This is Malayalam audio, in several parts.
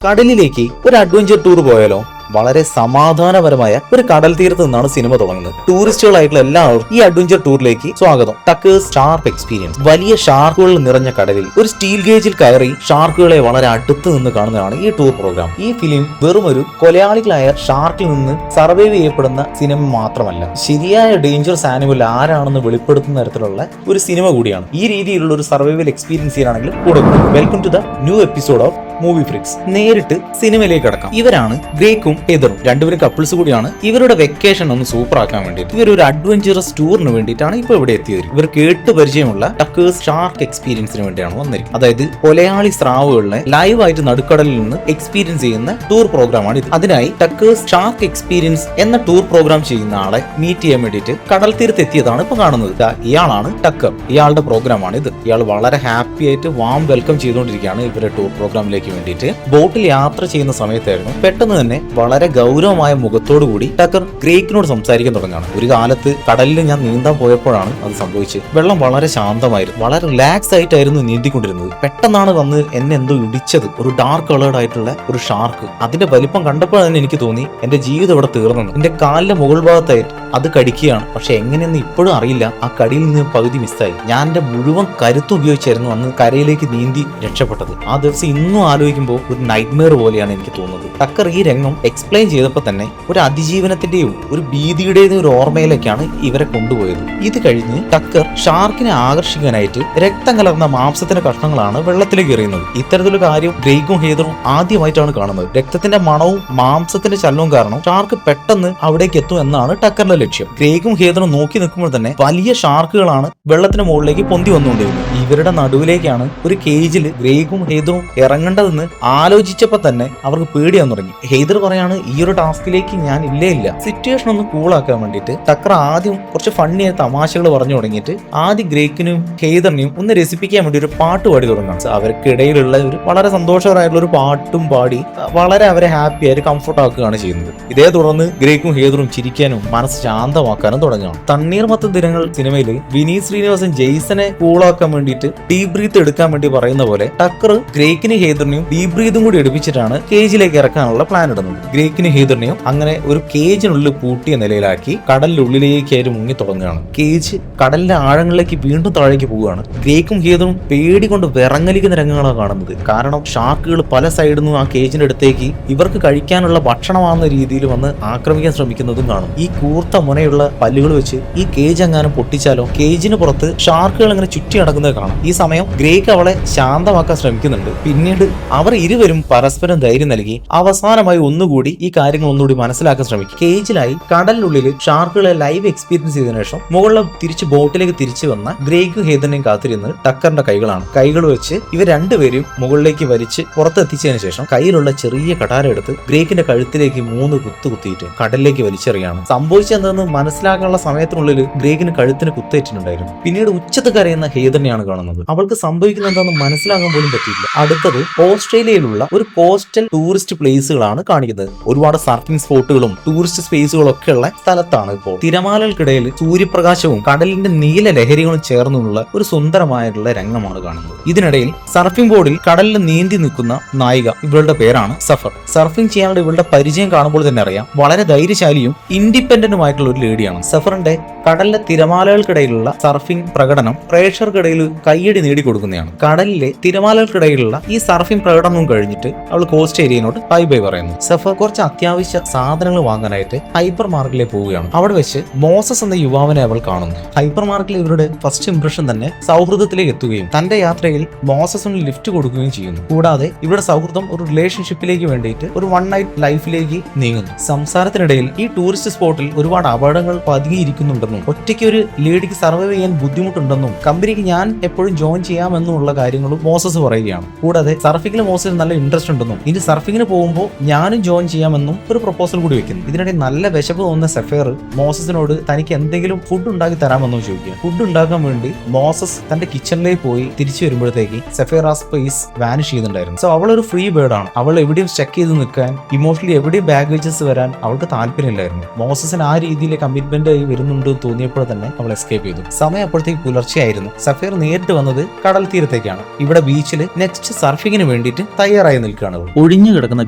കടലിലേക്ക് ഒരു അഡ്വഞ്ചർ ടൂർ പോയാലോ? വളരെ സമാധാനപരമായ ഒരു കടൽ തീരത്ത് നിന്നാണ് സിനിമ തുടങ്ങുന്നത്. ടൂറിസ്റ്റുകളായിട്ടുള്ള എല്ലാവർക്കും ഈ അഡ്വഞ്ചർ ടൂറിലേക്ക് സ്വാഗതം. ടക്കേഴ്സ് ഷാർക്ക് എക്സ്പീരിയൻസ്. വലിയ ഷാർക്കുകൾ നിറഞ്ഞ കടലിൽ ഒരു സ്റ്റീൽ ഗേജിൽ കയറി ഷാർക്കുകളെ വളരെ അടുത്ത് നിന്ന് കാണുന്നതാണ് ഈ ടൂർ പ്രോഗ്രാം. ഈ ഫിലിം വെറും ഒരു കൊലയാളികളായ ഷാർക്കിൽ നിന്ന് സർവൈവ് ചെയ്യപ്പെടുന്ന സിനിമ മാത്രമല്ല, ശരിയായ ഡേഞ്ചറസ് ആനിമൽ ആരാണെന്ന് വെളിപ്പെടുത്തുന്ന തരത്തിലുള്ള ഒരു സിനിമ കൂടിയാണ്. ഈ രീതിയിലുള്ള ഒരു സർവൈവൽ എക്സ്പീരിയൻസ് ചെയ്യാനാണെങ്കിൽ കൂടെ. Welcome to the new episode of movie freaks. നേരിട്ട് സിനിമയിലേക്ക് കടക്കാം. ഇവരാണ് ഗ്രേക്കും ഹെതറും. രണ്ടുപേരും കപ്പിൾസ് കൂടിയാണ്. ഇവരുടെ വെക്കേഷൻ ഒന്ന് സൂപ്പർ ആക്കാൻ വേണ്ടിയിട്ട് ഇവരൊരു അഡ്വഞ്ചറസ് ടൂറിന് വേണ്ടിയിട്ടാണ് ഇപ്പോൾ ഇവിടെ എത്തിയത്. ഇവർ കേട്ട് പരിചയമുള്ള ടക്കേഴ്സ് ഷാർക്ക് എക്സ്പീരിയൻസിന് വേണ്ടിയാണ് വന്നിരിക്കുന്നത്. അതായത് കൊലയാളി സ്രാവുകളിലെ ലൈവായിട്ട് നടുക്കടലിൽ നിന്ന് എക്സ്പീരിയൻസ് ചെയ്യുന്ന ടൂർ പ്രോഗ്രാമാണ് ഇത്. അതിനായി ടക്കേഴ്സ് ഷാർക്ക് എക്സ്പീരിയൻസ് എന്ന ടൂർ പ്രോഗ്രാം ചെയ്യുന്ന ആളെ മീറ്റ് ചെയ്യാൻ വേണ്ടിയിട്ട് കടൽ തീരത്ത് എത്തിയതാണ് ഇപ്പൊ കാണുന്നത്. ഇയാളാണ് ടക്കർ. ഇയാളുടെ പ്രോഗ്രാമാണ് ഇത്. ഇയാൾ വളരെ ഹാപ്പി ആയിട്ട് വാം വെൽക്കം ചെയ്തുകൊണ്ടിരിക്കുകയാണ് ഇവരുടെ ടൂർ പ്രോഗ്രാമിലേക്ക് വേണ്ടിയിട്ട്. ബോട്ടിൽ യാത്ര ചെയ്യുന്ന സമയത്തായിരുന്നു പെട്ടെന്ന് തന്നെ വളരെ ഗൗരവമായ മുഖത്തോടു കൂടി ടക്കർ ഗ്രേക്കിനോട് സംസാരിക്കാൻ തുടങ്ങുകയാണ്. ഒരു കാലത്ത് കടലിൽ ഞാൻ നീന്താൻ പോയപ്പോഴാണ് അത് സംഭവിച്ചത്. വെള്ളം വളരെ ശാന്തമായിരുന്നു, വളരെ റിലാക്സ് ആയിട്ടായിരുന്നു നീന്തിക്കൊണ്ടിരുന്നത്. പെട്ടെന്നാണ് വന്ന് എന്നെ എന്തോ ഇടിച്ചത്. ഒരു ഡാർക്ക് കളേർഡ് ആയിട്ടുള്ള ഒരു ഷാർക്ക്. അതിന്റെ വലിപ്പം കണ്ടപ്പോൾ തന്നെ എനിക്ക് തോന്നി എന്റെ ജീവിതം ഇവിടെ തീർന്നു. എന്റെ കാലിന്റെ മുകൾ ഭാഗത്തായിട്ട് അത് കടിക്കുകയാണ്. പക്ഷെ എങ്ങനെയെന്ന് ഇപ്പോഴും അറിയില്ല. ആ കടിയിൽ നിന്ന് പകുതി മിസ്സായി. ഞാൻ എന്റെ മുഴുവൻ കരുത്ത് ഉപയോഗിച്ചായിരുന്നു അന്ന് കരയിലേക്ക് നീന്തി രക്ഷപ്പെട്ടത്. ആ ദിവസം ഇന്നും ആലോചിക്കുമ്പോൾ ഒരു നൈറ്റ്മെയർ പോലെയാണ് എനിക്ക് തോന്നുന്നത്. ടക്കർ ഈ രംഗം എക്സ്പ്ലെയിൻ ചെയ്തപ്പോൾ തന്നെ ഒരു അതിജീവനത്തിന്റെയും ഒരു ഭീതിയുടെയും ഒരു ഓർമ്മയിലേക്കാണ് ഇവരെ കൊണ്ടുപോയത്. ഇത് കഴിഞ്ഞ് ടക്കർ ഷാർക്കിനെ ആകർഷിക്കാനായിട്ട് രക്തം കലർന്ന മാംസത്തിന്റെ കഷ്ണങ്ങളാണ് വെള്ളത്തിലേക്ക് എറിയുന്നത്. ഇത്തരത്തിലുള്ള കാര്യം ഗ്രേക്കും ഹേതറും ആദ്യമായിട്ടാണ് കാണുന്നത്. രക്തത്തിന്റെ മണവും മാംസത്തിന്റെ ചലനവും കാരണം ഷാർക്ക് പെട്ടെന്ന് അവിടേക്ക് എത്തും എന്നാണ് ടക്കറിന്റെ ലക്ഷ്യം. ഗ്രേക്കും ഹേതറും നോക്കി നിൽക്കുമ്പോൾ തന്നെ വലിയ ഷാർക്കുകളാണ് വെള്ളത്തിന് മുകളിലേക്ക് പൊന്തി വന്നുകൊണ്ടിരുന്നത്. ഇവരുടെ നടുവിലേക്കാണ് ഒരു കേജിൽ ഗ്രേക്കും ഹേതറും ഇറങ്ങേണ്ടതെന്ന് ആലോചിച്ചപ്പോൾ തന്നെ അവർക്ക് പേടിയാൻ തുടങ്ങി. ഹേതർ പറയാണ്, ഈ ഒരു ടാസ്കിലേക്ക് ഞാൻ ഇല്ല. സിറ്റുവേഷൻ ഒന്ന് കൂളാക്കാൻ വേണ്ടിയിട്ട് ടക്കർ ആദ്യം കുറച്ച് ഫണ്ണിയായ തമാശകൾ പറഞ്ഞു തുടങ്ങിയിട്ട് ആദ്യം ഗ്രേക്കിനും ഹേതറിനെയും ഒന്ന് രസിപ്പിക്കാൻ വേണ്ടി ഒരു പാട്ട് പാടി തുടങ്ങുകയാണ്. അവർക്കിടയിലുള്ള ഒരു വളരെ സന്തോഷകരമായിട്ടുള്ള ഒരു പാട്ടും പാടി വളരെ അവരെ ഹാപ്പി ആയിട്ട് കംഫർട്ട് ആക്കുകയാണ് ചെയ്യുന്നത്. ഇതേ തുടർന്ന് ഗ്രേക്കും ഹേതറും ചിരിക്കാനും മനസ്സ് ശാന്തമാക്കാനും തുടങ്ങുകയാണ്. തണ്ണീർമത്ത ദിനങ്ങൾ സിനിമയിൽ വിനീത് ശ്രീനിവാസൻ ജെയ്സനെ കൂളാക്കാൻ വേണ്ടിയിട്ട് ഡീപ് ബ്രീത്ത് എടുക്കാൻ വേണ്ടി പറയുന്ന പോലെ ടക്കർ ഗ്രേക്കിന് ഹേതറിനെയും ഡീപ് ബ്രീത്തും കൂടി എടുപ്പിച്ചിട്ടാണ് കേജിലേക്ക് ഇറക്കാനുള്ള പ്ലാൻ ഇടുന്നത്. ഗ്രേക്കിന് ഹേതറിനെയും അങ്ങനെ ഒരു കേജിനുള്ളിൽ പൂട്ടിയ നിലയിലാക്കി കടലിന്റെ ഉള്ളിലേക്ക് അവർ മുങ്ങി തുടങ്ങുകയാണ്. കേജ് കടലിന്റെ ആഴങ്ങളിലേക്ക് വീണ്ടും താഴേക്ക് പോവുകയാണ്. ഗ്രേക്കും ഹേതറും പേടി കൊണ്ട് വിറങ്ങലിക്കുന്ന രംഗങ്ങളാണ് കാണുന്നത്. കാരണം ഷാർക്കുകൾ പല സൈഡിൽ നിന്നും ആ കേജിന്റെ അടുത്തേക്ക് ഇവർക്ക് കഴിക്കാനുള്ള ഭക്ഷണമാകുന്ന രീതിയിൽ വന്ന് ആക്രമിക്കാൻ ശ്രമിക്കുന്നതും കാണും. ഈ കൂർത്ത മുനയുള്ള പല്ലുകൾ വെച്ച് ഈ കേജ് എങ്ങാനും പൊട്ടിച്ചാലോ? കേജിന് പുറത്ത് ഷാർക്കുകൾ അങ്ങനെ ചുറ്റി നടക്കുന്നത് കാണാം. ഈ സമയം ഗ്രേക്ക് അവളെ ശാന്തമാക്കാൻ ശ്രമിക്കുന്നുണ്ട്. പിന്നീട് അവർ ഇരുവരും പരസ്പരം ധൈര്യം നൽകി അവസാനമായി ഒന്നുകൂടി ഈ കാര്യങ്ങൾ ഒന്നുകൂടി മനസ്സിലാക്കാൻ ശ്രമിക്കും. കേജിലായി കടലിനുള്ളിൽ ഷാർക്കുകളെ ലൈവ് എക്സ്പീരിയൻസ് ചെയ്തതിനു ശേഷം മുകളിൽ തിരിച്ച് ബോട്ടിലേക്ക് തിരിച്ചു വന്ന ഗ്രേക്കും ഹേതറിനെയും കാത്തിരുന്നത് ടക്കറിന്റെ കൈകളാണ്. കൈകൾ വെച്ച് ഇവർ രണ്ടുപേരും മുകളിലേക്ക് വലിച്ച് പുറത്തെത്തിച്ചതിനു ശേഷം കയ്യിലുള്ള ചെറിയ കടാര എടുത്ത് ഗ്രേക്കിന്റെ കഴുത്തിലേക്ക് 3 കുത്തിയിട്ട് കടലിലേക്ക് വലിച്ചെറിയാണ്. സംഭവിച്ചെന്തെന്ന് മനസ്സിലാക്കാനുള്ള സമയത്തിനുള്ളിൽ ഗ്രേക്കിന് കഴുത്തിന് കുത്തേറ്റിട്ടുണ്ടായിരുന്നു. പിന്നീട് ഉച്ചത്ത് കരയുന്ന ഹേതറിനെയാണ് കാണുന്നത്. അവൾക്ക് സംഭവിക്കുന്നത് എന്താണെന്ന് മനസ്സിലാക്കാൻ പോലും പറ്റിയില്ല. അടുത്തത് ഓസ്ട്രേലിയയിലുള്ള ഒരു കോസ്റ്റൽ ടൂറിസ്റ്റ് പ്ലേസുകളാണ് കാണിക്കുന്നത്. ഒരുപാട് സർഫിംഗ് സ്പോട്ടുകളും ടൂറിസ്റ്റ് സ്പേസുകളും ഒക്കെ ഉള്ള സ്ഥലത്താണ് ഇപ്പോൾ. തിരമാലകൾക്കിടയിൽ സൂര്യപ്രകാശവും കടലിന്റെ നീല ലഹരികളും ചേർന്നുള്ള ഒരു സുന്ദരമായിട്ടുള്ള രംഗമാണ് കാണുന്നത്. ഇതിനിടയിൽ സർഫിംഗ് ബോർഡിൽ കടലിൽ നീന്തി നിൽക്കുന്ന നായിക, ഇവളുടെ പേരാണ് സഫർ. സർഫിംഗ് ചെയ്യാനുള്ള ഇവളുടെ പരിചയം കാണുമ്പോൾ തന്നെ അറിയാം വളരെ ധൈര്യശാലിയും ഇൻഡിപെൻഡന്റുമായിട്ടുള്ള ഒരു ലേഡിയാണ്. സഫറിന്റെ കടലിലെ തിരമാലകൾക്കിടയിലുള്ള സർഫിംഗ് പ്രകടനം പ്രേക്ഷകർക്കിടയിൽ കയ്യടി നേടിക്കൊടുക്കുന്നതാണ്. കടലിലെ തിരമാലകൾക്കിടയിലുള്ള ഈ സർഫിംഗ് പ്രകടനവും കഴിഞ്ഞിട്ട് അവൾ കോസ്റ്റ് ഏരിയയിലോട്ട് ബൈ ബൈ പറയുന്നു. സഫർ കുറച്ച് അത്യാവശ്യ സാധനങ്ങൾ വാങ്ങാനായിട്ട് ഹൈപ്പർ മാർക്കറ്റിലേക്ക് പോവുകയാണ്. അവിടെ വെച്ച് മോസസ് എന്ന യുവാവിനെ അവൾ കാണുന്നു. ഹൈപ്പർ മാർക്കറ്റിൽ ഇവരുടെ ഫസ്റ്റ് ഇംപ്രഷൻ തന്നെ സൗഹൃദത്തിലേക്ക് എത്തുകയും തന്റെ യാത്രയിൽ മോസസിന് ലിഫ്റ്റ് കൊടുക്കുകയും ചെയ്യുന്നു. കൂടാതെ ഇവരുടെ സൗഹൃദം ഒരു റിലേഷൻഷിപ്പിലേക്ക് വേണ്ടിയിട്ട് ഒരു വൺ നൈറ്റ് ലൈഫിലേക്ക് നീങ്ങുന്നു. സംസാരത്തിനിടയിൽ ഈ ടൂറിസ്റ്റ് സ്പോട്ടിൽ ഒരുപാട് അപകടങ്ങൾ പതുങ്ങിയിരിക്കുന്നുണ്ടെന്നും ഒറ്റയ്ക്ക് ഒരു ലേഡിക്ക് സർവൈവ് ചെയ്യാൻ ബുദ്ധിമുട്ടുണ്ടെന്നും കമ്പനിക്ക് ഞാൻ എപ്പോഴും ജോയിൻ ചെയ്യാമെന്നുള്ള കാര്യങ്ങളും മോസസ് പറയുകയാണ്. കൂടാതെ സർഫിംഗിൽ മോസസിന് നല്ല ഇൻട്രസ്റ്റ് ഉണ്ടെന്നും ഇനി സർഫിംഗിന് പോകുമ്പോൾ ഞാനും ജോയിൻ ചെയ്യാമെന്നും ഒരു പ്രപ്പോസൽ കൂടി വെക്കുന്നു. ഇതിനിടെ നല്ല വിശപ്പ് തോന്നുന്ന സഫേർ മോസസിനോട് തനിക്ക് എന്തെങ്കിലും ഫുഡ് ഉണ്ടാക്കി തരാമെന്നും ചോദിക്കുക. ഫുഡ് ഉണ്ടാക്കാൻ വേണ്ടി മോസസ് തന്റെ കിച്ചണിലേക്ക് പോയി തിരിച്ചു വരുമ്പോഴത്തേക്ക് സഫേർ ആ സ്പേസ് വാനിഷ് ചെയ്തിട്ടുണ്ടായിരുന്നു. സോ അവളൊരു ഫ്രീ ബേർഡ് ആണ്. അവൾ എവിടെയും സ്റ്റക്ക് ചെയ്ത് നിൽക്കാൻ, ഇമോഷണലി എവിടെയും ബാഗേജസ് വരാൻ അവൾക്ക് താല്പര്യമില്ലായിരുന്നു. മോസസിന് ആ രീതിയിൽ കമ്മിറ്റ്മെന്റ് ആയി വരുന്നുണ്ട് തോന്നിയപ്പോൾ തന്നെ അവൾ എസ്കേപ്പ് ചെയ്തു. സമയം അപ്പോഴത്തേക്ക് പുലർച്ചെയായിരുന്നു. സഫേർ നേരിട്ട് വന്നത് കടൽ തീരത്തേക്കാണ്. ഇവിടെ ബീച്ചിൽ നെക്സ്റ്റ് സർഫിംഗിന് വേണ്ടി വേണ്ടിയിട്ട് തയ്യാറായി നിൽക്കുകയാണ് അവൾ. ഒഴിഞ്ഞു കിടക്കുന്ന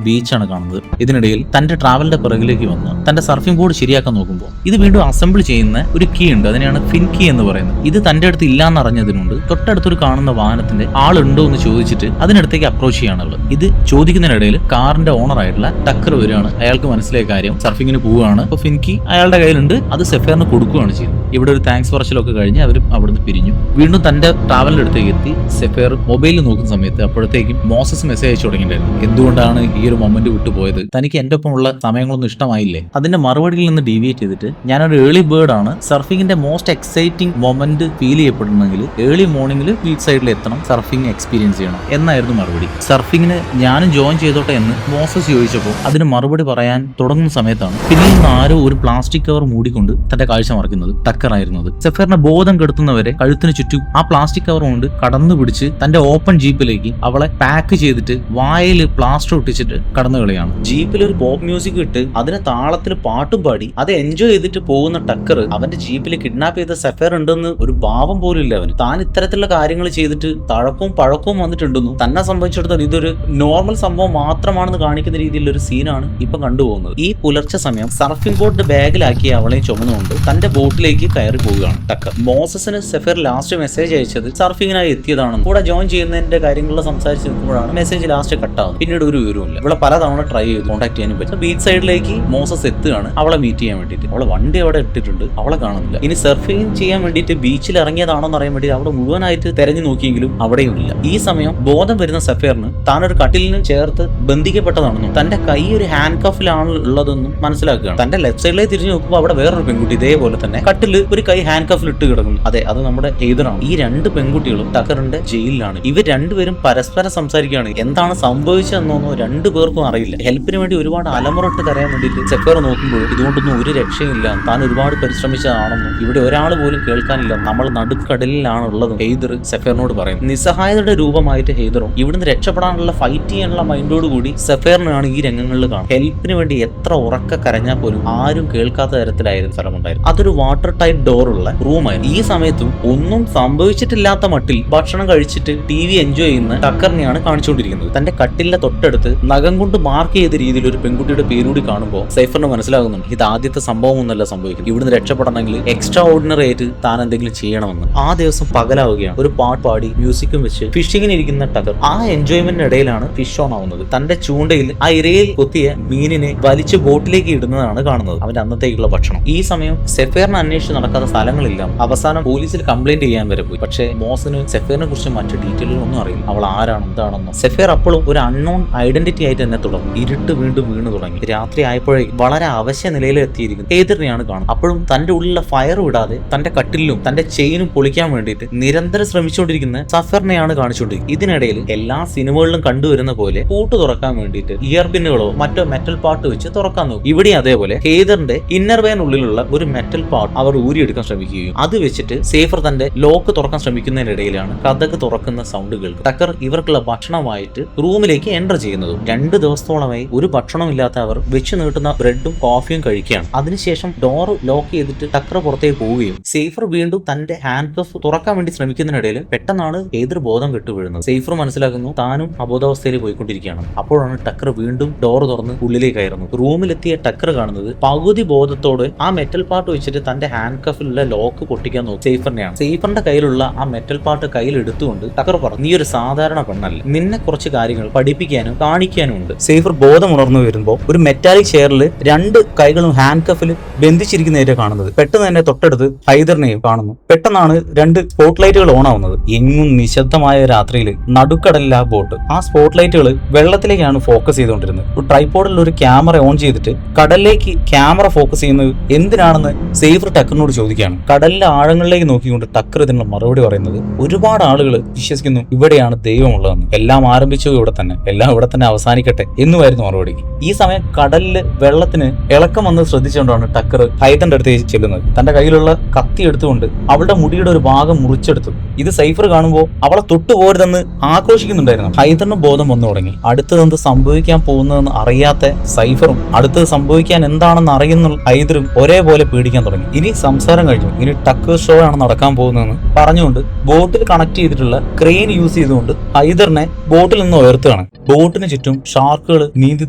ബീച്ചാണ് കാണുന്നത്. ഇതിനിടയിൽ തന്റെ ട്രാവലിന്റെ പിറകിലേക്ക് വന്ന് തന്റെ സർഫിംഗ് ബോർഡ് ശരിയാക്കാൻ നോക്കുമ്പോൾ ഇത് വീണ്ടും അസംബിൾ ചെയ്യുന്ന ഒരു കീ ഉണ്ട്. അതിനെയാണ് ഫിൻ കീ എന്ന് പറയുന്നത്. ഇത് തന്റെ അടുത്ത് ഇല്ലാന്ന് അറിഞ്ഞതിനുണ്ട് തൊട്ടടുത്തൊരു കാണുന്ന വാഹനത്തിന്റെ ആളുണ്ടോ എന്ന് ചോദിച്ചിട്ട് അതിനടുത്തേക്ക് അപ്രോച്ച് ചെയ്യാണ് അവൾ. ഇത് ചോദിക്കുന്നതിനിടയിൽ കാറിന്റെ ഓണർ ആയിട്ടുള്ള ടക്കർ വരികയാണ്. അയാൾക്ക് മനസ്സിലായ കാര്യം സർഫിങ്ങിന് പോവുകയാണ്. അപ്പൊ ഫിൻ കീ അയാളുടെ കയ്യിലുണ്ട്. അത് സെഫേറിന് കൊടുക്കുകയാണ് ചെയ്യുന്നത്. ഇവിടെ ഒരു താങ്ക്സ് പറച്ചിലൊക്കെ കഴിഞ്ഞ് അവർ അവിടുന്ന് പിരിഞ്ഞു. വീണ്ടും തന്റെ ട്രാവലിന്റെ അടുത്തേക്ക് എത്തി. സെഫേർ മൊബൈലിൽ നോക്കുന്ന സമയത്ത് അപ്പോഴത്തേക്കും മോസസ് മെസ്സേജ് അയച്ചു തുടങ്ങിയിട്ടുണ്ടായിരുന്നു. എന്തുകൊണ്ടാണ് ഈ ഒരു മൊമെന്റ് വിട്ടുപോയത്? തനിക്ക് എന്റെ ഒപ്പമുള്ള സമയങ്ങളൊന്നും ഇഷ്ടമായില്ലേ? അതിന്റെ മറുപടിയിൽ നിന്ന് ഡീവിയേറ്റ് ചെയ്തിട്ട് ഞാനൊരു ഏർലി ബേർഡ് ആണ്. സർഫിങ്ങിന്റെ മോസ്റ്റ് എക്സൈറ്റിംഗ് മൊമെന്റ് ഫീൽ ചെയ്യപ്പെടണമെങ്കിൽ ഏർലി മോർണിംഗിൽ ബീച്ച് സൈഡിൽ എത്തണം, സർഫിംഗ് എക്സ്പീരിയൻസ് ചെയ്യണം എന്നായിരുന്നു മറുപടി. സർഫിങ്ങിന് ഞാനും ജോയിൻ ചെയ്തോട്ടെ എന്ന് മോസസ് ചോദിച്ചപ്പോൾ അതിന് മറുപടി പറയാൻ തുടങ്ങുന്ന സമയത്താണ് പിന്നിൽ നിന്ന് ആരോ ഒരു പ്ലാസ്റ്റിക് കവർ മൂടിക്കൊണ്ട് തന്റെ കാഴ്ച മറക്കുന്നത് ടക്കർ ആയിരുന്നത്. സെഫറിന്റെ ബോധം കെടുത്തുന്നവരെ കഴുത്തിന് ചുറ്റും ആ പ്ലാസ്റ്റിക് കവർ കൊണ്ട് കടന്നു പിടിച്ച് തന്റെ ഓപ്പൺ ജീപ്പിലേക്ക് അവളെ പാക്ക് ചെയ്തിട്ട് വായിൽ പ്ലാസ്റ്റർ ഒട്ടിച്ചിട്ട് കടന്നു കളിയാണ്. ജീപ്പിൽ ഒരു പോപ്പ് മ്യൂസിക് ഇട്ട് അതിന് താളത്തിൽ പാട്ടും പാടി അത് എൻജോയ് ചെയ്തിട്ട് പോകുന്ന ടക്കർ അവന്റെ ജീപ്പിൽ കിഡ്നാപ്പ് ചെയ്ത സെഫർ ഉണ്ടെന്ന് ഒരു ഭാവം പോലും ഇല്ല അവന്. താൻ ഇത്തരത്തിലുള്ള കാര്യങ്ങൾ ചെയ്തിട്ട് തഴക്കവും പഴക്കവും വന്നിട്ടുണ്ടെന്നും തന്നെ സംബന്ധിച്ചിടത്തോളം ഇതൊരു നോർമൽ സംഭവം മാത്രമാണെന്ന് കാണിക്കുന്ന രീതിയിലുള്ള ഒരു സീനാണ് ഇപ്പൊ കണ്ടുപോകുന്നത്. ഈ പുലർച്ചെ സമയം സർഫിംഗ് ബോർഡ് ബാഗിലാക്കി അവളെയും ചുമന്നുകൊണ്ട് തന്റെ ബോട്ടിലേക്ക് കയറി പോവുകയാണ് ടക്കർ. മോസസിന് സെഫർ ലാസ്റ്റ് മെസ്സേജ് അയച്ചത് സർഫിങ്ങിനായി എത്തിയതാണെന്ന്. കൂടെ ജോയിൻ ചെയ്യുന്നതിന്റെ കാര്യങ്ങളിൽ സംസാരിച്ച് നിൽക്കുമ്പോഴാണ് മെസ്സേജ് ലാസ്റ്റ് കട്ടാവുന്നത്. പിന്നീട് ഒരു വിവരമില്ല. ഇവിടെ പലതവണ ട്രൈ ചെയ്ത് കോൺടാക്ട് ചെയ്യാനും പറ്റും. ബീച്ച് സൈഡിലേക്ക് മോസസ് എത്തുകയാണ് അവളെ മീറ്റ് ചെയ്യാൻ വേണ്ടിയിട്ട്. അവളെ വണ്ടി അവിടെ ഇട്ടിട്ടുണ്ട്, അവളെ കാണുന്നില്ല. ഇനി സർഫിംഗ് ചെയ്യാൻ വേണ്ടിയിട്ട് ബീച്ചിൽ ഇറങ്ങിയതാണോ എന്ന് അറിയാൻ വേണ്ടി അവിടെ മുഴുവനായിട്ട് തെരഞ്ഞു നോക്കിയെങ്കിലും അവിടെയും ഇല്ല. ഈ സമയം ബോധം വരുന്ന സെഫറിന് താനൊരു കട്ടിലിന് ചേർത്ത് ബന്ധിക്കപ്പെട്ടതാണെന്നും തന്റെ കൈ ഒരു ഹാൻഡ് കഫിലാണ് ഉള്ളതെന്നും മനസ്സിലാക്കുകയാണ്. തന്റെ ലെഫ്റ്റ് സൈഡിലേക്ക് തിരിഞ്ഞു നോക്കുമ്പോൾ അവിടെ വേറൊരു പെൺകുട്ടി ഇതേപോലെ തന്നെ കട്ടില് ഒരു കൈ ഹാൻഡ് കഫിൽ ഇട്ട് കിടക്കുന്നു. അതെ, അത് നമ്മുടെ ഹെയ്ദറാണ്. ഈ രണ്ട് പെൺകുട്ടികളും ടക്കറിന്റെ ജയിലിലാണ്. ഇവർ രണ്ടുപേരും പരസ്പരം സംസാരിക്കുകയാണ്. എന്താണ് സംഭവിച്ചതെന്നൊന്നും രണ്ടുപേർക്കും അറിയില്ല. ഹെൽപ്പിന് വേണ്ടി ഒരുപാട് അലമുറട്ട് കരയാൻ വേണ്ടിയിട്ട് സെഫർ നോക്കുമ്പോൾ ഇതുകൊണ്ടൊന്നും ഒരു രക്ഷയില്ല, താൻ ഒരുപാട് പരിശ്രമിച്ചതാണെന്നും ഇവിടെ ഒരാൾ പോലും കേൾക്കാനില്ല, നമ്മൾ നടുക്കടലിലാണ് ഉള്ളതും ഹെയ്ദർ സെഫറിനോട് പറയും. നിസ്സഹായതയുടെ രൂപമായിട്ട് ഹെയ്ദറും ഇവിടുന്ന് രക്ഷപ്പെടാനുള്ള ഫൈറ്റ് ചെയ്യാനുള്ള മൈൻഡോടുകൂടി സെഫറിനാണ് ഈ രംഗങ്ങളിൽ കാണും. ഹെൽപ്പിന് വേണ്ടി എത്ര ഉറക്ക കരഞ്ഞാൽ പോലും ആരും കേൾക്കാത്ത തരത്തിലായിരുന്നു സ്ഥലമുണ്ടായിരുന്നു. അതൊരു വാട്ടർ ടൈറ്റ് ഡോറുള്ള റൂമായിരുന്നു. ഈ സമയത്തും ഒന്നും സംഭവിച്ചിട്ടില്ലാത്ത മട്ടിൽ ഭക്ഷണം കഴിച്ചിട്ട് TV എൻജോയ് ചെയ്യുന്ന ടക്കറിനെയാണ് കാണിച്ചുകൊണ്ടിരിക്കുന്നത്. തന്റെ കട്ടിലിന്റെ തൊട്ടടുത്ത് നഖം കൊണ്ട് മാർക്ക് ചെയ്ത രീതിയിൽ ഒരു പെൺകുട്ടിയുടെ പേരുകൂടി കാണുമ്പോൾ സൈഫറിന് മനസ്സിലാകുന്നുണ്ട് ഇത് ആദ്യത്തെ സംഭവം ഒന്നല്ല സംഭവിക്കുന്നത്. ഇവിടുന്ന് രക്ഷപ്പെടണമെങ്കിൽ എക്സ്ട്രാ ഓർഡിനറി ആയിട്ട് താൻ എന്തെങ്കിലും ചെയ്യണമെന്ന്. ആ ദിവസം പകലാവുകയാണ്. ഒരു പാട്ട് പാടി മ്യൂസിക്കും വെച്ച് ഫിഷിങ്ങിന് ഇരിക്കുന്ന ടക്കർ ആ എൻജോയ്മെന്റിന് ഇടയിലാണ് ഫിഷ് ഓൺ ആവുന്നത്. തന്റെ ചൂണ്ടയിൽ ആ ഇരയിൽ കൊത്തിയ മീനിനെ വലിച്ച് ബോട്ടിലേക്ക് ഇടുന്നതാണ് കാണുന്നത്, അവന്റെ അന്നത്തേക്കുള്ള ഭക്ഷണം. ഈ സമയം സെഫേറിനെ അന്വേഷിച്ച് നടക്കാത്ത സ്ഥലങ്ങളില്ല. അവസാനം പോലീസിൽ കംപ്ലൈന്റ് ചെയ്യാൻ വരെ പോയി. പക്ഷേ മോസിന് സെഫേറിനെ കുറിച്ച് മറ്റു ഡീറ്റെയിലുകളൊന്നും അറിയില്ല. അവൾ ആരാണ് എന്താണെന്നോ. സെഫേർ അപ്പോഴും ഒരു അൺനോൺ ഐഡന്റിറ്റി ആയിട്ട് തന്നെ തുടങ്ങി. ഇരുട്ട് വീണ്ടും വീണ് തുടങ്ങി. രാത്രി ആയപ്പോഴേക്കും വളരെ അവശ്യ നിലയിൽ എത്തിയിരിക്കുന്നു. ഹെയ്ദറിനെയാണ് കാണുന്നത്. അപ്പോഴും തന്റെ ഉള്ളിലെ ഫയർ വിടാതെ തന്റെ കട്ടിലും തന്റെ ചെയിനും പൊളിക്കാൻ വേണ്ടിയിട്ട് നിരന്തരം ശ്രമിച്ചുകൊണ്ടിരിക്കുന്ന സഫറിനെയാണ് കാണിച്ചുകൊണ്ടിരിക്കുന്നത്. ഇതിനിടയിൽ എല്ലാ സിനിമകളിലും കണ്ടുവരുന്ന പോലെ പൂട്ട് തുറക്കാൻ വേണ്ടിയിട്ട് ഇയർ പിന്നുകളോ മറ്റോ മെറ്റൽ പാർട്ട് വെച്ച് തുറക്കാൻ നോക്കും. ഇവിടെ അതേപോലെ ഹെയ്ദറിന്റെ ഇന്നർ വേനുള്ളിലുള്ള ഒരു മെറ്റൽ പാർട്ട് അവർ ഊരിയെടുക്കാൻ ശ്രമിക്കുകയും അത് വെച്ചിട്ട് സേഫർ തന്റെ ലോക്ക് തുറക്കാൻ ശ്രമിക്കുന്നതിനിടയിലാണ് കഥക് തുറക്കുന്ന സൗണ്ട് കേൾക്കും. ടക്കർ ഇവർക്കുള്ള ഭക്ഷണമായിട്ട് റൂമിലേക്ക് എൻ്റർ ചെയ്യുന്നതും 2 ദിവസത്തോളമായി ഒരു ഭക്ഷണം ഇല്ലാത്ത അവർ വെച്ച് നീട്ടുന്ന ബ്രെഡും കോഫിയും കഴിക്കുകയാണ്. അതിനുശേഷം ഡോർ ലോക്ക് ചെയ്തിട്ട് ടക്കർ പുറത്തേക്ക് പോവുകയും സേഫർ വീണ്ടും തന്റെ ഹാൻഡ് കഫ് തുറക്കാൻ വേണ്ടി ശ്രമിക്കുന്നതിനിടയിൽ പെട്ടെന്നാണ് ഹെയ്ദർ ബോധം കെട്ടുവീഴുന്നത്. സേഫർ മനസ്സിലാക്കുന്നു താനും അബോധാവസ്ഥയിൽ പോയിക്കൊണ്ടിരിക്കുകയാണ്. അപ്പോഴാണ് ടക്കർ വീണ്ടും ഡോർ തുറന്ന് ഉള്ളിലേക്ക് കയറുന്നു. റൂമിലെത്തിയ ടക്കർ കാണുന്നത് പകുതി ബോധത്തോട് ആ മെറ്റൽ പാർട്ട് വെച്ചിട്ട് തന്റെ ഹാൻഡ് കഫിലുള്ള ലോക്ക് പൊട്ടിക്കാൻ നോക്കും സേഫറിനെയാണ്. സേഫറിന്റെ കയ്യിലുള്ള ആ മെറ്റൽ പാർട്ട് കയ്യിൽ എടുത്തുകൊണ്ട് ടക്കർ പറഞ്ഞു, നീ ഒരു സാധാരണ പെണ്ണല്ല, നിന്നെ കുറച്ച് കാര്യങ്ങൾ പഠിപ്പിക്കാനും കാണിക്കാനും ഉണ്ട്. സേഫർ ബോധം ഉണർന്നു വരുമ്പോൾ ഒരു മെറ്റാലിക് ചെയറിൽ 2 കൈകളും ഹാൻഡ് കഫിൽ ബന്ധിച്ചിരിക്കുന്നതായിട്ട് കാണുന്നത്. പെട്ടെന്ന് തന്നെ തൊട്ടടുത്ത് ഹൈദറിനെയും കാണുന്നു. പെട്ടെന്നാണ് 2 സ്പോട്ട് ലൈറ്റുകൾ ഓൺ ആവുന്നത്. എങ്ങും നിശബ്ദമായ രാത്രിയിൽ നടുക്കടലിൽ ആ ബോട്ട് ആ സ്പോട്ട് ലൈറ്റുകൾ വെള്ളത്തിലേക്കാണ് ഫോക്കസ് ചെയ്തുകൊണ്ടിരുന്നത്. ഒരു ട്രൈപോഡിൽ ഒരു ക്യാമറ ഓൺ ചെയ്തിട്ട് കടലിലേക്ക് ക്യാമറ ഫോക്കസ് ചെയ്യുന്നത് എന്തിനാണെന്ന് സേഫർ ടക്കറിനോട് ചോദിക്കുകയാണ്. കടലിലെ ആഴങ്ങളിലേക്ക് നോക്കിക്കൊണ്ട് ടക്കർ ഇതിനുള്ള മറുപടി പറയുന്നത് ഒരുപാട് ആളുകൾ വിശ്വസിക്കുന്നു ഇവിടെയാണ് ദൈവമുള്ളതെന്ന്. എല്ലാം ആരംഭിച്ചത് ഇവിടെ തന്നെ, എല്ലാം ഇവിടെ തന്നെ അവസാനിക്കട്ടെ എന്നുമായിരുന്നു മറുപടി. ഈ സമയം കടലില് വെള്ളത്തിന് ഇളക്കം വന്ന് ശ്രദ്ധിച്ചുകൊണ്ടാണ് ടക്കർ ഹൈദറിന്റെ അടുത്തേക്ക് ചെല്ലുന്നത്. തന്റെ കയ്യിലുള്ള കത്തി എടുത്തുകൊണ്ട് അവളുടെ മുടിയുടെ ഒരു ഭാഗം മുറിച്ചെടുത്തു. ഇത് സൈഫർ കാണുമ്പോൾ അവളെ തൊട്ടുപോരുതെന്ന് ആക്രോശിക്കുന്നുണ്ടായിരുന്നു. ഹൈദറിന് ബോധം വന്നു തുടങ്ങി. അടുത്തതെന്ത് സംഭവിക്കാൻ പോകുന്നതെന്ന് അറിയാത്ത സൈഫറും അടുത്തത് സംഭവിക്കാൻ എന്താണെന്ന് അറിയുന്ന ഹൈദറും ഒരേപോലെ പേടിക്കാൻ തുടങ്ങി. ഇനി സംസാരം കഴിഞ്ഞു. ഇനി ടക്കർ ഷോ ആണ് നടക്കാൻ പോകുന്നതെന്ന് പറഞ്ഞുകൊണ്ട് ബോട്ടിൽ കണക്ട് ചെയ്തിട്ടുള്ള ക്രെയിൻ യൂസ് ചെയ്തുകൊണ്ട് ഹൈദറിനെ ബോട്ടിൽ നിന്ന് ഉയർത്തുകയാണ്. ബോട്ടിന് ചുറ്റും ഷാർക്കുകൾ നീന്തി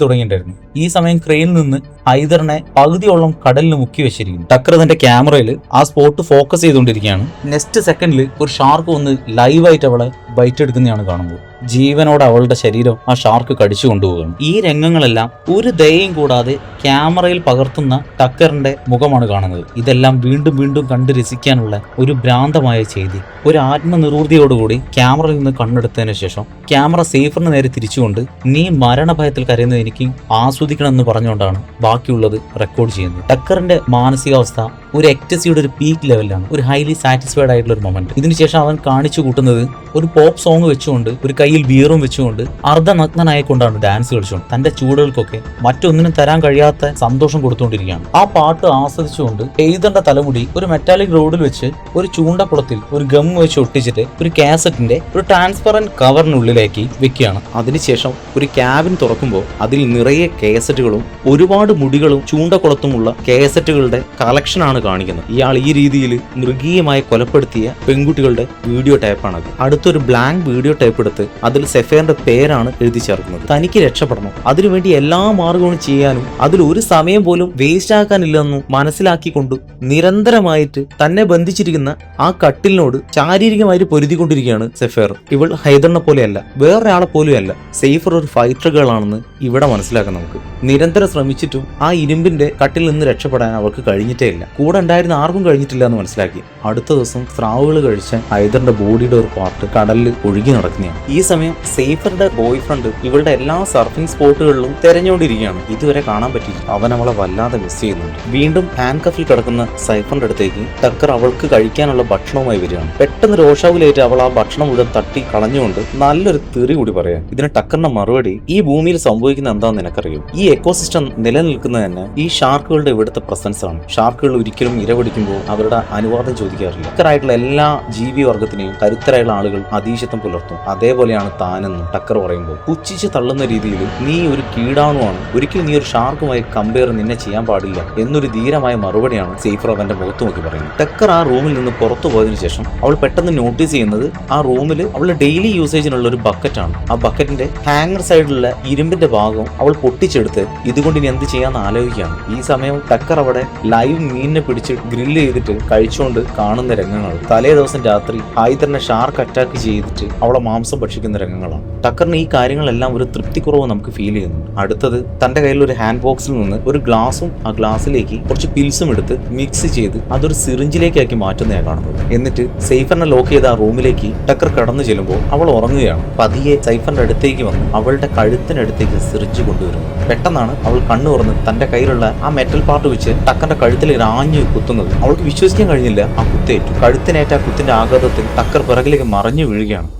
തുടങ്ങിയിട്ടുണ്ടായിരുന്നു. ഈ സമയം ക്രെയിനിൽ നിന്ന് ഹൈദറിനെ പകുതിയോളം കടലിൽ മുക്കി വെച്ചിരിക്കുന്നു. ടക്കർ തന്റെ ക്യാമറയിൽ ആ സ്പോട്ട് ഫോക്കസ് ചെയ്തുകൊണ്ടിരിക്കുകയാണ്. നെക്സ്റ്റ് സെക്കൻഡിൽ ഒരു ഷാർക്ക് വന്ന് ലൈവായിട്ട് അവളെ ബൈറ്റ് എടുക്കുന്നതാണ് കാണുമ്പോൾ. ജീവനോടെ അവളുടെ ശരീരം ആ ഷാർക്ക് കടിച്ചു കൊണ്ടുപോവുകയാണ്. ഈ രംഗങ്ങളെല്ലാം ഒരു ദയയും കൂടാതെ ക്യാമറയിൽ പകർത്തുന്ന ടക്കറിന്റെ മുഖമാണ് കാണുന്നത്. ഇതെല്ലാം വീണ്ടും വീണ്ടും കണ്ട് രസിക്കാനുള്ള ഒരു ഭ്രാന്തമായ ചെയ്തി. ഒരു ആത്മനിർവൃതിയോടുകൂടി ക്യാമറയിൽ നിന്ന് കണ്ണെടുത്തതിന് ശേഷം ക്യാമറ സേഫറിന് നേരെ തിരിച്ചുകൊണ്ട് നീ മരണഭയത്തിൽ കരയുന്നത് എനിക്ക് ആസ്വദിക്കണം എന്ന് പറഞ്ഞുകൊണ്ടാണ് ബാക്കിയുള്ളത് റെക്കോർഡ് ചെയ്യുന്നത്. ടക്കറിന്റെ മാനസികാവസ്ഥ ഒരു എക്ടസിയുടെ ഒരു പീക്ക് ലെവലിലാണ്. ഒരു ഹൈലി സാറ്റിസ്ഫൈഡ് ആയിട്ടുള്ള ഒരു മൊമെന്റ്. ഇതിനുശേഷം അവൻ കാണിച്ചു കൂട്ടുന്നത് ഒരു പോപ്പ് സോങ് വെച്ചുകൊണ്ട് ഒരു കയ്യിൽ ബിയറും വെച്ചുകൊണ്ട് അർദ്ധനഗ്നനായിക്കൊണ്ടാണ് ഡാൻസ് കളിച്ചുകൊണ്ട് തന്റെ ചൂടുകൾക്കൊക്കെ മറ്റൊന്നിനും തരാൻ കഴിയാത്ത സന്തോഷം കൊടുത്തുകൊണ്ടിരിക്കുകയാണ്. ആ പാട്ട് ആസ്വദിച്ചുകൊണ്ട് ഹെയ്ദറിന്റെ തലമുടി ഒരു മെറ്റാലിക് റോഡിൽ വെച്ച് ഒരു ചൂണ്ടക്കുളത്തിൽ ഒരു ഗം വെച്ച് ഒട്ടിച്ചിട്ട് ഒരു കാസറ്റിന്റെ ഒരു ട്രാൻസ്പെറന്റ് കവറിനുള്ളിലേക്ക് വെക്കുകയാണ്. അതിനുശേഷം ഒരു ക്യാബിൻ തുറക്കുമ്പോൾ അതിൽ നിറയെ കാസറ്റുകളും ഒരുപാട് മുടികളും ചൂണ്ടക്കുളത്തുമുള്ള കാസറ്റുകളുടെ കളക്ഷനാണ് കാണിക്കുന്നത്. ഇയാൾ ഈ രീതിയിൽ മൃഗീയമായി കൊലപ്പെടുത്തിയ പെൺകുട്ടികളുടെ വീഡിയോ ടേപ്പാണ് അത്. അടുത്തൊരു ബ്ലാങ്ക് വീഡിയോ ടേപ്പ് എടുത്ത് അതിൽ സെഫേറിന്റെ പേരാണ് എഴുതി ചേർക്കുന്നത്. തനിക്ക് രക്ഷപ്പെടണം, അതിനുവേണ്ടി എല്ലാ മാർഗവും ചെയ്യാനും അതിൽ ഒരു സമയം പോലും വേസ്റ്റ് ആക്കാനില്ലെന്നും മനസ്സിലാക്കിക്കൊണ്ട് നിരന്തരമായിട്ട് തന്നെ ബന്ധിച്ചിരിക്കുന്ന ആ കട്ടിലിനോട് ശാരീരികമായിട്ട് പൊരുതിക്കൊണ്ടിരിക്കുകയാണ് സെഫേർ. ഇവൾ ഹൈദറിനെ പോലെയല്ല, വേറൊരാളെ പോലും അല്ല. സേഫർ ഒരു ഫൈറ്റർ ഗേൾ ആണെന്ന് ഇവിടെ മനസ്സിലാക്കാം നമുക്ക്. നിരന്തരം ശ്രമിച്ചിട്ടും ആ ഇരുമ്പിന്റെ കട്ടിൽ നിന്ന് രക്ഷപ്പെടാൻ അവർക്ക് കഴിഞ്ഞിട്ടേ ഇല്ല. കൂടെ ഉണ്ടായിരുന്ന ആർക്കും കഴിഞ്ഞിട്ടില്ല എന്ന് മനസ്സിലാക്കി. അടുത്ത ദിവസം സ്രാവുകൾ കഴിച്ച ഹൈദറിന്റെ ബോഡിയുടെ ഒരു പാർട്ട് കടലിൽ ഒഴുകി നടക്കുന്നതാണ്. ഈ സമയം സേഫറുടെ ബോയ് ഫ്രണ്ട് ഇവളുടെ എല്ലാ സർഫിംഗ് സ്പോട്ടുകളിലും തെരഞ്ഞുകൊണ്ടിരിക്കുകയാണ്. ഇതുവരെ കാണാൻ പറ്റിയില്ല. അവൻ അവളെ വല്ലാതെ മിസ് ചെയ്യുന്നുണ്ട്. വീണ്ടും ഹാൻഡ് കഫിൽ കിടക്കുന്ന സൈഫറിന്റെ അടുത്തേക്ക് ടക്കർ അവൾക്ക് കഴിക്കാനുള്ള ഭക്ഷണവുമായി വരികയാണ്. പെട്ടെന്ന് രോഷാവിലേറ്റ് അവൾ ആ ഭക്ഷണം മുഴുവൻ തട്ടി കളഞ്ഞുകൊണ്ട് നല്ലൊരു തെറി കൂടി പറയാം. ഇതിന് ടക്കറിന്റെ മറുപടി, ഈ ഭൂമിയിൽ സംഭവിക്കുന്ന എന്താണെന്ന് നിനക്കറിയും. ഈ എക്കോസിസ്റ്റം നിലനിൽക്കുന്നത് തന്നെ ഈ ഷാർക്കുകളുടെ ഇവിടുത്തെ പ്രസൻസ് ആണ്. ഷാർക്കുകൾ ഒരിക്കലും ഇരപിടിക്കുമ്പോൾ അവരുടെ അനുവാദം ചോദിക്കാറില്ല. ടക്കറായിട്ടുള്ള എല്ലാ ജീവിവർഗത്തിനെയും കരുത്തരായുള്ള ആളുകൾ അതീശത്വം പുലർത്തും. അതേപോലെയാണ് താനെന്നും ടക്കർ പറയുമ്പോൾ പുച്ഛിച്ച് തള്ളുന്ന രീതിയിൽ നീ ഒരു കീടാണുവാണ്, ഒരിക്കലും നീ ഒരു ഷാർക്കുമായി കമ്പയർ നിന്നെ ചെയ്യാൻ പാടില്ല എന്നൊരു ധീരമായ മറുപടിയാണ് സേഫർ അവന്റെ മുഖത്ത് നോക്കി പറയുന്നത്. ടക്കർ ആ റൂമിൽ നിന്ന് പുറത്തു പോയതിനു ശേഷം അവൾ പെട്ടെന്ന് നോട്ടീസ് ചെയ്യുന്നത് ആ റൂമിൽ അവളുടെ ഡെയിലി യൂസേജിനുള്ള ഒരു ബക്കറ്റാണ്. ആ ബക്കറ്റിന്റെ ഹാങ്ങർ സൈഡിലുള്ള ഇരുമ്പിന്റെ ഭാഗം അവൾ പൊട്ടിച്ചെടുത്ത് ഇതുകൊണ്ട് ഇനി എന്ത് ചെയ്യാന്ന് ആലോചിക്കുകയാണ്. ഈ സമയം ടക്കർ അവിടെ ലൈവ് മീനിനെ പിടിച്ച് ഗ്രില്ല് ചെയ്തിട്ട് കഴിച്ചുകൊണ്ട് കാണുന്ന രംഗങ്ങൾ. തലേ ദിവസം രാത്രി ഹൈദറിനെ ഷാർക്ക് അറ്റാക്ക് ചെയ്തിട്ട് അവളെ മാംസം ഭക്ഷിക്കുന്ന രംഗങ്ങളാണ്. ടക്കറിന് ഈ കാര്യങ്ങളെല്ലാം ഒരു തൃപ്തിക്കുറവ് നമുക്ക് ഫീൽ ചെയ്യുന്നു. അടുത്തത് തന്റെ കയ്യിൽ ഒരു ഹാൻഡ് ബോക്സിൽ നിന്ന് ഒരു ഗ്ലാസും ആ ഗ്ലാസ്സിലേക്ക് കുറച്ച് പിൽസും എടുത്ത് മിക്സ് ചെയ്ത് അതൊരു സിറിഞ്ചിലേക്കാക്കി മാറ്റുന്നതാണ് കാണുന്നത്. എന്നിട്ട് സൈഫറിനെ ലോക്ക് ചെയ്ത ആ റൂമിലേക്ക് ടക്കർ കടന്നു ചെല്ലുമ്പോൾ അവൾ ഉറങ്ങുകയാണ്. പതിയെ സൈഫറിന്റെ അടുത്തേക്ക് വന്ന് അവളുടെ കഴുത്തിനടുത്തേക്ക് സിറിഞ്ച് കൊണ്ടുവരുന്നു. പെട്ടെന്നാണ് അവൾ കണ്ണു തുറന്ന് തന്റെ കയ്യിലുള്ള ആ മെറ്റൽ പാർട്ട് വെച്ച് ടക്കറിന്റെ കഴുത്തിൽ ആഞ്ഞു കുത്തുന്നത്. അവൾക്ക് വിശ്വസിക്കാൻ കഴിഞ്ഞില്ല. ആ കുത്തേറ്റു. കഴുത്തിനേറ്റ ആ കുത്തിന്റെ ആഘാതത്തിൽ ടക്കർ പിറകിലേക്ക് മറിഞ്ഞു വീഴുകയാണ്.